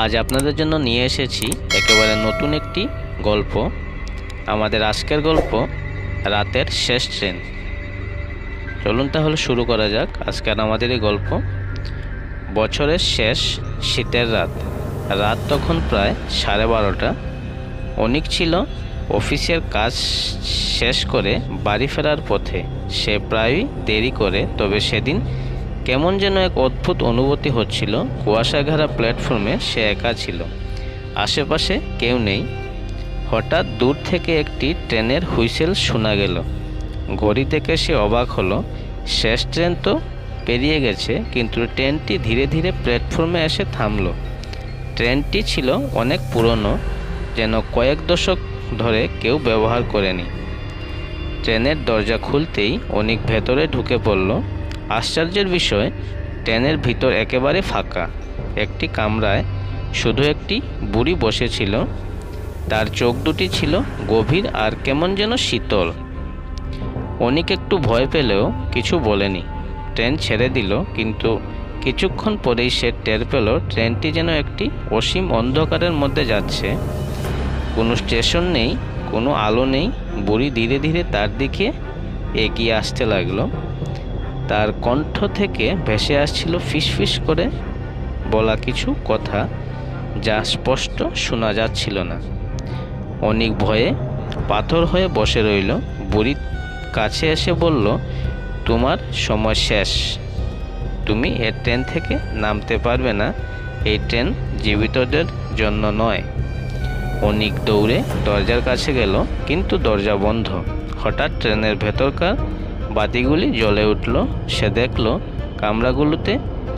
আজ আপনাদের জন্য নিয়ে এসেছি একেবারে নতুন একটি গল্প। আমাদের আজকের গল্প রাতের শেষ ট্রেন। চলুন তাহলে শুরু করা যাক আজকের আমাদের এই গল্প। বছরের শেষ শীতের রাত। রাত তখন প্রায় 12:30। অনিক ছিল অফিসের কাজ শেষ করে বাড়ি ফেরার পথে। সে প্রায়ই দেরি করে, তবে সেদিন কেমন যেন এক অদ্ভুত অনুভূতি হচ্ছিল। কুয়াশা ঘেরা প্ল্যাটফর্মে সে একা ছিল, আশেপাশে কেউ নেই। হঠাৎ দূর থেকে একটি ট্রেনের হুইসেল শোনা গেল। ঘড়ি থেকে সে অবাক হলো। শেষ ট্রেন তো পেরিয়ে গেছে, কিন্তু ট্রেনটি ধীরে ধীরে প্ল্যাটফর্মে এসে থামল। ট্রেনটি ছিল অনেক পুরনো, যেন কয়েক দশক ধরে কেউ ব্যবহার করেনি। ট্রেনের দরজা খুলতেই অনিক ভেতরে ঢুকে পড়ল। আশ্চর্যের বিষয়, ট্রেনের ভিতর একেবারে ফাঁকা। একটি কামরায় শুধু একটি বুড়ি বসেছিল। তার চোখ দুটি ছিল গভীর আর কেমন যেন শীতল। অনিক একটু ভয় পেলেও কিছু বলেনি। ট্রেন ছেড়ে দিল, কিন্তু কিছুক্ষণ পরেই সে টের পেল ট্রেনটি যেন একটি অসীম অন্ধকারের মধ্যে যাচ্ছে। কোনো স্টেশন নেই, কোনো আলো নেই। বুড়ি ধীরে ধীরে তার দিকে এগিয়ে আসতে লাগলো। তার কণ্ঠ থেকে ভেসে আসছিল ফিসফিস করে বলা কিছু কথা, যা স্পষ্ট শোনা যাচ্ছিল না। অনেক ভয়ে পাথর হয়ে বসে রইল। বুড়ির কাছে এসে বলল, তোমার সময় শেষ। তুমি এ ট্রেন থেকে নামতে পারবে না। এই ট্রেন জীবিতদের জন্য নয়। অনিক দৌড়ে দরজার কাছে গেল, কিন্তু দরজা বন্ধ। হঠাৎ ট্রেনের ভেতরকার বাতিগুলি জ্বলে উঠল। সে দেখল কামরাগুলোতে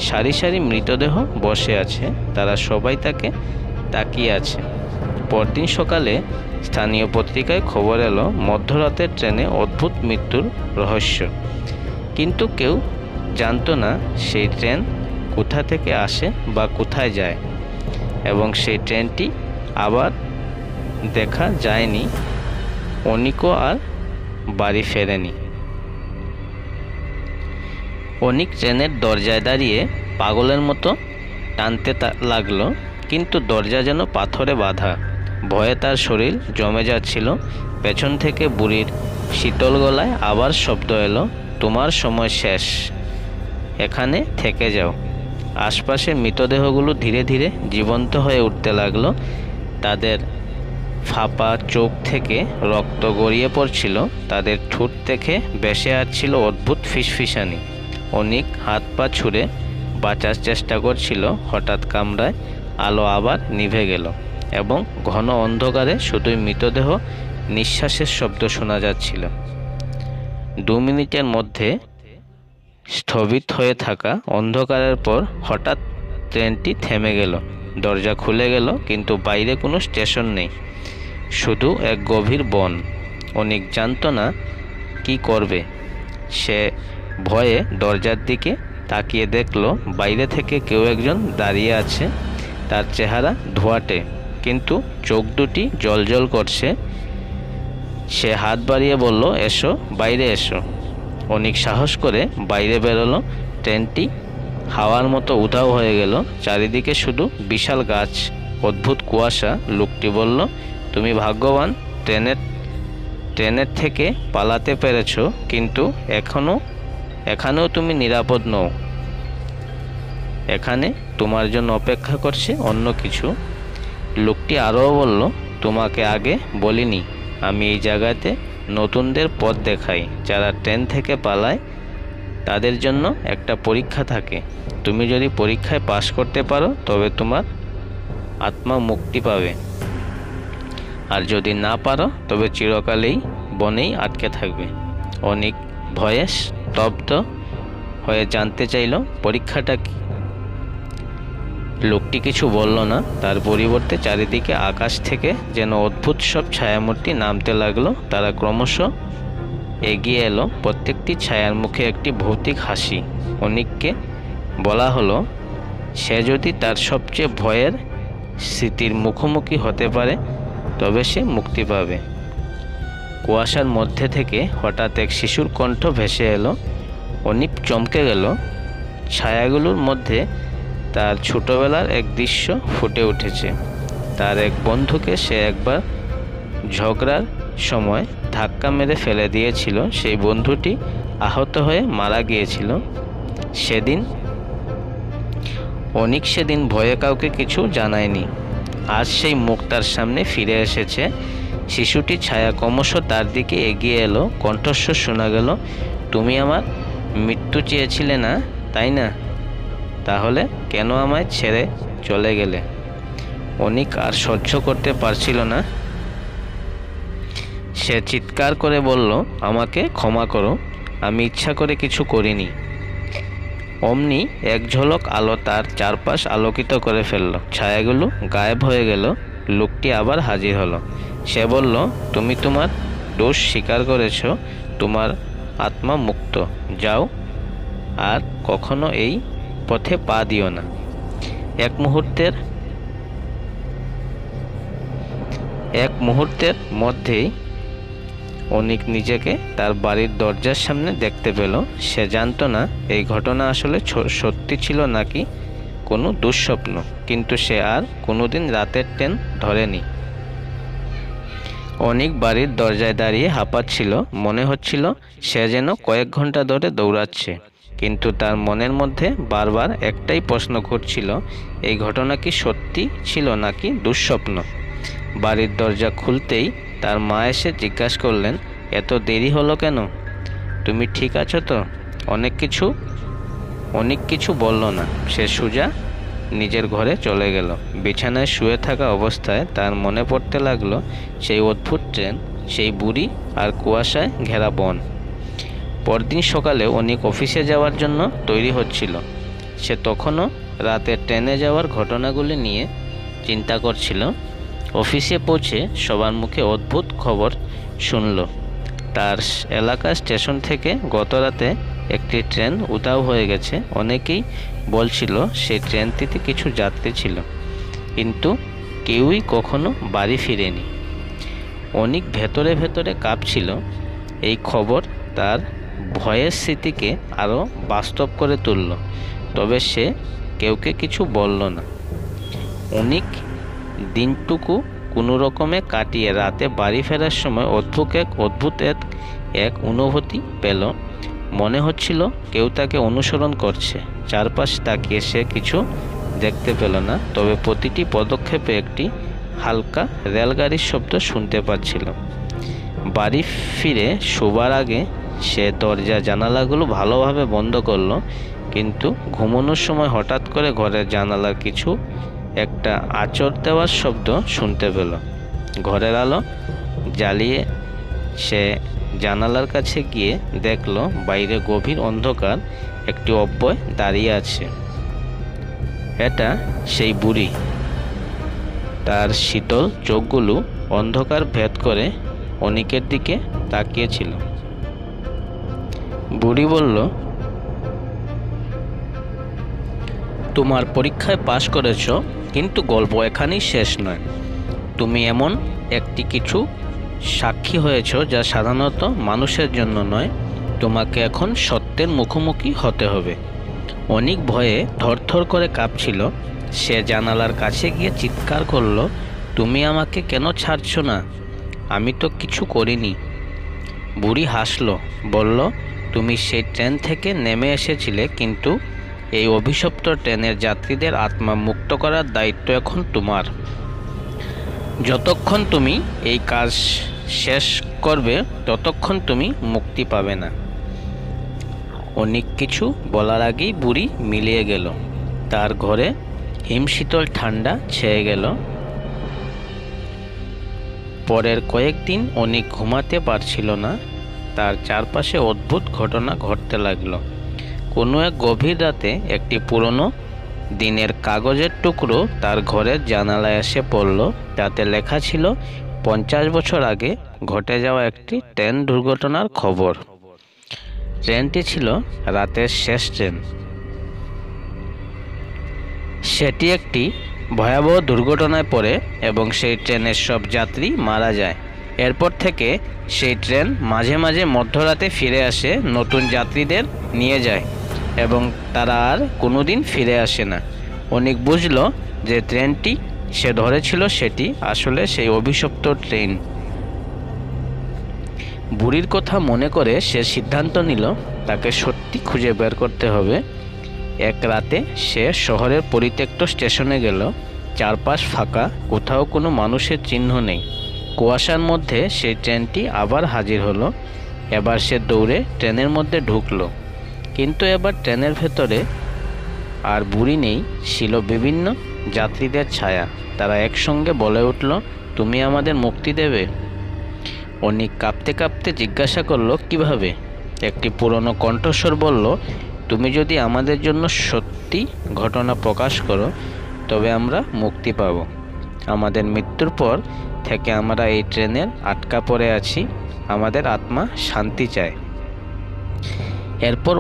সারি সারি মৃতদেহ বসে আছে। তারা সবাই তাকে তাকিয়ে আছে। পরদিন সকালে স্থানীয় পত্রিকায় খবর এলো, মধ্যরাতের ট্রেনে অদ্ভুত মৃত্যুর রহস্য। কিন্তু কেউ জানতো না সেই ট্রেন কোথা থেকে আসে বা কোথায় যায়, এবং সেই ট্রেনটি আবার দেখা যায়নি। অনিকও আর বাড়ি ফেরেনি। অনিক ট্রেনের দরজায় দাঁড়িয়ে পাগলের মতো টানতে লাগলো, কিন্তু দরজা যেন পাথরে বাঁধা। ভয়ে তার শরীর জমে যাচ্ছিল। পেছন থেকে বুড়ির শীতল গলায় আবার শব্দ এলো, তোমার সময় শেষ। এখানে থেকে যাও। আশপাশের মৃতদেহগুলো ধীরে ধীরে জীবন্ত হয়ে উঠতে লাগলো। তাদের ফাঁপা চোখ থেকে রক্ত গড়িয়ে পড়ছিল। তাদের ঠোঁট থেকে ভেসে আসছিল অদ্ভুত ফিসফিসানি। অনিক হাত পা ছুঁড়ে বাঁচার চেষ্টা করছিল। হঠাৎ কামরায় আলো আবার নিভে গেল, এবং ঘন অন্ধকারে শুধুই মৃতদেহ নিঃশ্বাসের শব্দ শোনা যাচ্ছিল। 2 মিনিটের মধ্যে স্থবিত হয়ে থাকা অন্ধকারের পর হঠাৎ ট্রেনটি থেমে গেল। দরজা খুলে গেল, কিন্তু বাইরে কোনো স্টেশন নেই, শুধু এক গভীর বন। অনিক জানত না কি করবে। সে ভয়ে দরজার দিকে তাকিয়ে দেখল বাইরে থেকে কেউ একজন দাঁড়িয়ে আছে। তার চেহারা ধোঁয়াটে, কিন্তু চোখ দুটি জ্বলজ্বল করছে। সে হাত বাড়িয়ে বলল, এসো, বাইরে এসো। অনেক সাহস করে বাইরে বেরোলো। ট্রেনটি হাওয়ার মতো উধাও হয়ে গেল। চারিদিকে শুধু বিশাল গাছ, অদ্ভুত কুয়াশা। লোকটি বলল, তুমি ভাগ্যবান, ট্রেনের থেকে পালাতে পেরেছ, কিন্তু এখানেও তুমি নিরাপদ নও। এখানে তোমার জন্য অপেক্ষা করছে অন্য কিছু। লোকটি আরও বলল, তোমাকে আগে বলিনি, আমি এই জায়গাতে নতুনদের পথ দেখাই। যারা ট্রেন থেকে পালায় তাদের জন্য একটা পরীক্ষা থাকে। তুমি যদি পরীক্ষায় পাশ করতে পারো, তবে তোমার আত্মা মুক্তি পাবে, আর যদি না পারো, তবে চিরকালেই বনেই আটকে থাকবে। অনেক ভয়ে স্তব্ধ হয়ে জানতে চাইল, পরীক্ষাটা কি? লোকটি কিছু বলল না। তার পরিবর্তে চারিদিকে আকাশ থেকে যেন অদ্ভুত সব ছায়ামূর্তি নামতে লাগলো। তারা ক্রমশ এগিয়ে এলো। প্রত্যেকটি ছায়ার মুখে একটি ভৌতিক হাসি। অনিককে বলা হলো, সে যদি তার সবচেয়ে ভয়ের স্মৃতির মুখোমুখি হতে পারে, তবে সে মুক্তি পাবে। কুয়াশার মধ্যে থেকে হঠাৎ এক শিশুর কণ্ঠ ভেসে এলো। অনিক চমকে গেল। ছায়াগুলোর মধ্যে তার ছোটবেলার এক দৃশ্য ফুটে উঠেছে। তার এক বন্ধুকে সে একবার ঝগড়ার সময় ধাক্কা মেরে ফেলে দিয়েছিল। সেই বন্ধুটি আহত হয়ে মারা গিয়েছিল সেদিন। অনিক সেদিন ভয়ে কাউকে কিছু জানায়নি। আজ সেই মুখ তার সামনে ফিরে এসেছে। শিশুটির ছায়া ক্রমশ তার দিকে এগিয়ে এলো। কণ্ঠস্বর শোনা গেল, তুমি আমার মৃত্যু চেয়েছিলে না, তাই না? তাহলে কেন আমায় ছেড়ে চলে গেলে? অনিক আর সহ্য করতে পারছিল না। সে চিৎকার করে বলল, আমাকে ক্ষমা করো, আমি ইচ্ছা করে কিছু করিনি। অমনি এক ঝলক আলো তার চারপাশ আলোকিত করে ফেলল। ছায়াগুলো গায়েব হয়ে গেল। লোকটি আবার হাজির হলো। সে বলল, তুমি তোমার দোষ স্বীকার করেছ, তোমার আত্মা মুক্ত। যাও, আর কখনো এই পথে পা দিও না। এক মুহূর্তের মধ্যেই অনিক নিজেকে তার বাড়ির দরজার সামনে দেখতে পেল। সে জানতো না এই ঘটনা আসলে সত্যি ছিল নাকি কোনো দুঃস্বপ্ন, কিন্তু সে আর কোনোদিন রাতের ট্রেন ধরেনি। অনিক বাড়ির দরজায় দাঁড়িয়ে হাঁপাচ্ছিল। মনে হচ্ছিল সে যেন কয়েক ঘন্টা ধরে দৌড়াচ্ছে, কিন্তু তার মনের মধ্যে বারবার একটাই প্রশ্ন ঘুরছিল, এই ঘটনা কি সত্যি ছিল নাকি দুঃস্বপ্ন? বাড়ির দরজা খুলতেই তার মা এসে জিজ্ঞাসা করলেন, এত দেরি হলো কেন? তুমি ঠিক আছো তো? অনেক কিছু বলল না। সে সোজা নিজের ঘরে চলে গেল। বিছানায় শুয়ে থাকা অবস্থায় তার মনে পড়তে লাগলো সেই অদ্ভুত ট্রেন, সেই বুড়ি আর কুয়াশায় ঘেরা বন। পরদিন সকালে অনেক অফিসে যাওয়ার জন্য তৈরি হচ্ছিল। সে তখনও রাতে ট্রেনে যাওয়ার ঘটনাগুলি নিয়ে চিন্তা করছিল। অফিসে পৌঁছে সবার মুখে অদ্ভুত খবর শুনল। তার এলাকার স্টেশন থেকে গত রাতে একটি ট্রেন উধাও হয়ে গেছে। অনেকেই বলছিল সেই ট্রেনটিতে কিছু যাত্রী ছিল, কিন্তু কেউই কখনো বাড়ি ফিরেনি। অনেক ভেতরে ভেতরে কাঁপছিল। এই খবর তার ভয়ের স্মৃতিকে আরও বাস্তব করে তুলল, তবে সে কেউকে কিছু বলল না। অনেক দিনটুকু কোনো রকমে কাটিয়ে রাতে বাড়ি ফেরার সময় অদ্ভুত এক অনুভূতি পেল। মনে হচ্ছিল কেউ তাকে অনুসরণ করছে। চারপাশ তাকিয়ে সে কিছু দেখতে পেল না, তবে প্রতিটি পদক্ষেপে একটি হালকা রেলগাড়ির শব্দ শুনতে পাচ্ছিল। বাড়ি ফিরে শোবার আগে সে দরজা জানালাগুলো ভালোভাবে বন্ধ করলো, কিন্তু ঘুমানোর সময় হঠাৎ করে ঘরের জানালার কিছু একটা আঁচড় দেওয়ার শব্দ শুনতে পেল। ঘরের আলো জ্বালিয়ে সে জানালার কাছে গিয়ে দেখল বাইরে গভীর অন্ধকার একটি অব্যয় দাঁড়িয়ে আছে। এটা সেই বুড়ি। তার শীতল চোখগুলো অন্ধকার ভেদ করে অনিকের দিকে তাকিয়েছিল। বুড়ি বলল, তোমার পরীক্ষায় পাশ করেছ, কিন্তু গল্প এখানেই শেষ নয়। তুমি এমন একটি কিছু সাক্ষী হয়েছ যা সাধারণত মানুষের জন্য নয়। তোমাকে এখন সত্যের মুখোমুখি হতে হবে। অনেক ভয়ে থরথর করে কাঁপছিল। সে জানালার কাছে গিয়ে চিৎকার করল, তুমি আমাকে কেন ছাড়ছ না? আমি তো কিছু করিনি। বুড়ি হাসল, বলল, তুমি সেই ট্রেন থেকে নেমে এসেছিলে, কিন্তু এই অভিশপ্ত ট্রেনের যাত্রীদের আত্মা মুক্ত করার দায়িত্ব এখন তোমার। যতক্ষণ তুমি এই কাজ শেষ করবে ততক্ষণ তুমি মুক্তি পাবে না। অনেক কিছু বলার আগেই বুড়ি মিলিয়ে গেল। তার ঘরে হিমশীতল ঠান্ডা ছেয়ে গেল। পরের কয়েকদিন অনেক ঘুমাতে পারছিল না। তার চারপাশে অদ্ভুত ঘটনা ঘটতে লাগলো। কোনো এক গভীর রাতে একটি পুরনো দিনের কাগজের টুকরো তার ঘরের জানালায় এসে পড়ল। তাতে লেখা ছিল 50 বছর আগে ঘটে যাওয়া একটি ট্রেন দুর্ঘটনার খবর। ট্রেনটি ছিল রাতের শেষ ট্রেন। সেটি একটি ভয়াবহ দুর্ঘটনায় পড়ে এবং সেই ট্রেনের সব যাত্রী মারা যায়। এরপর থেকে সেই ট্রেন মাঝে মাঝে মধ্যরাতে ফিরে আসে, নতুন যাত্রীদের নিয়ে যায় এবং তারা আর কোনোদিন ফিরে আসে না। অনেক বুঝল যে ট্রেনটি সে ধরেছিল সেটি আসলে সেই অভিশপ্ত ট্রেন। বুড়ির কথা মনে করে সে সিদ্ধান্ত নিল তাকে সত্যি খুঁজে বের করতে হবে। এক রাতে সে শহরের পরিত্যক্ত স্টেশনে গেল। চারপাশ ফাঁকা, কোথাও কোনো মানুষের চিহ্ন নেই। কুয়াশার মধ্যে সেই ট্রেনটি আবার হাজির হলো। এবার সে দৌড়ে ট্রেনের মধ্যে ঢুকলো, কিন্তু এবার ট্রেনের ভেতরে আর বুড়ি নেই, ছিল বিভিন্ন যাত্রীদের ছায়া। তারা একসঙ্গে বলে উঠল, তুমি আমাদের মুক্তি দেবে? অনেক কাঁপতে কাঁপতে জিজ্ঞাসা করলো, কিভাবে? একটি পুরনো কণ্ঠস্বর বলল, তুমি যদি আমাদের জন্য সত্যি ঘটনা প্রকাশ করো তবে আমরা মুক্তি পাব। আমাদের মৃত্যুর পর থেকে আমরা এই ট্রেনের আটকা পড়ে আছি, আমাদের আত্মা শান্তি চায়। এরপর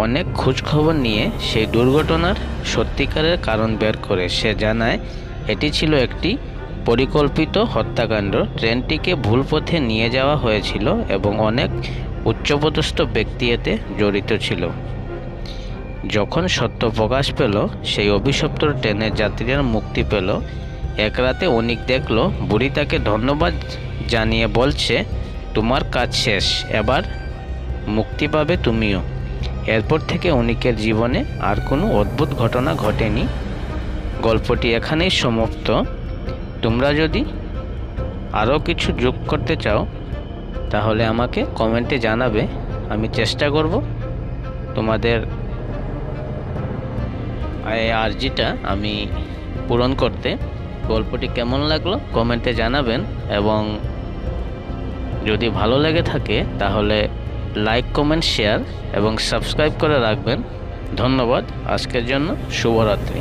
অনেক খোঁজখবর নিয়ে সেই দুর্ঘটনার সত্যিকারের কারণ বের করে সে জানায় এটি ছিল একটি পরিকল্পিত হত্যাকাণ্ড। ট্রেনটিকে ভুল পথে নিয়ে যাওয়া হয়েছিল এবং অনেক উচ্চপদস্থ ব্যক্তি এতে জড়িত ছিল। যখন সত্য প্রকাশ পেল, সেই অভিশপ্ত ট্রেনের যাত্রীরা মুক্তি পেল। এক রাতে অনিক দেখল বুড়ি তাকে ধন্যবাদ জানিয়ে বলছে, তোমার কাজ শেষ, এবার মুক্তি পাবে তুমিও। এরপর থেকে অনিকের জীবনে আর কোনো অদ্ভুত ঘটনা ঘটেনি। গল্পটি এখানেই সমাপ্ত। তোমরা যদি আরও কিছু যোগ করতে চাও তাহলে আমাকে কমেন্টে জানাবে, আমি চেষ্টা করব তোমাদের এই আর্জিটা আমি পূরণ করতে। গল্পটি কেমন লাগলো কমেন্টে জানাবেন, এবং যদি ভালো লেগে থাকে তাহলে লাইক, কমেন্ট, শেয়ার এবং সাবস্ক্রাইব করে রাখবেন। ধন্যবাদ। আজকের জন্য শুভরাত্রি।